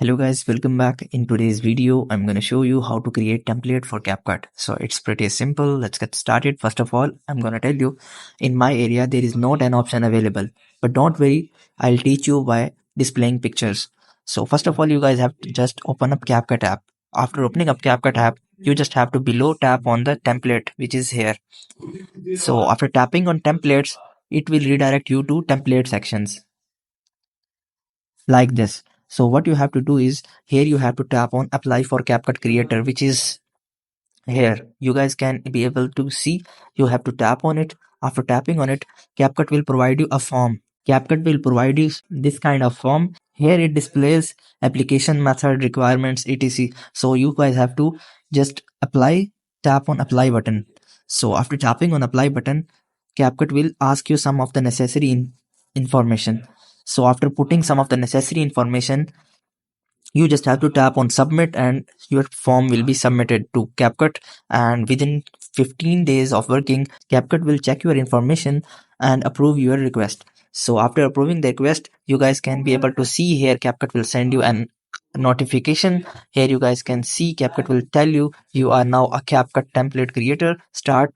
Hello guys, welcome back. In today's video, I'm going to show you how to create template for CapCut. So it's pretty simple. Let's get started. First of all, I'm going to tell you in my area, there is not an option available, but don't worry. I'll teach you by displaying pictures. So first of all, you guys have to just open up CapCut app. After opening up CapCut app, you just have to below tap on the template, which is here. So after tapping on templates, it will redirect you to template sections like this. So what you have to do is here you have to tap on apply for CapCut creator, which is here. You guys can be able to see you have to tap on it. After tapping on it, CapCut will provide you a form. CapCut will provide you this kind of form. Here it displays application method requirements etc. So you guys have to just tap on apply button. So after tapping on apply button, CapCut will ask you some of the necessary information. So after putting some of the necessary information, you just have to tap on submit and your form will be submitted to CapCut, and within 15 days of working, CapCut will check your information and approve your request. So after approving the request, you guys can be able to see here CapCut will send you an notification. Here you guys can see CapCut will tell you you are now a CapCut template creator. Start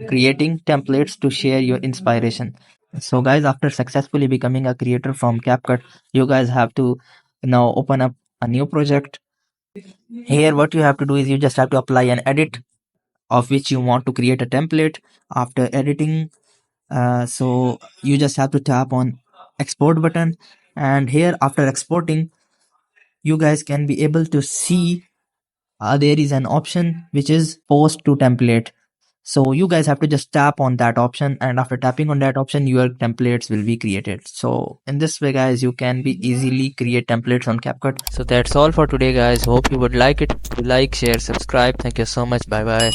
creating templates to share your inspiration. So guys, after successfully becoming a creator from CapCut, you guys have to now open up a new project. Here what you have to do is you just have to apply an edit of which you want to create a template. After editing, so you just have to tap on export button, and here after exporting, you guys can be able to see there is an option which is post to template. So you guys have to just tap on that option, and after tapping on that option, your templates will be created. So in this way guys, you can be easily create templates on CapCut. So that's all for today guys. Hope you would like it. Like, share, subscribe. Thank you so much. Bye bye.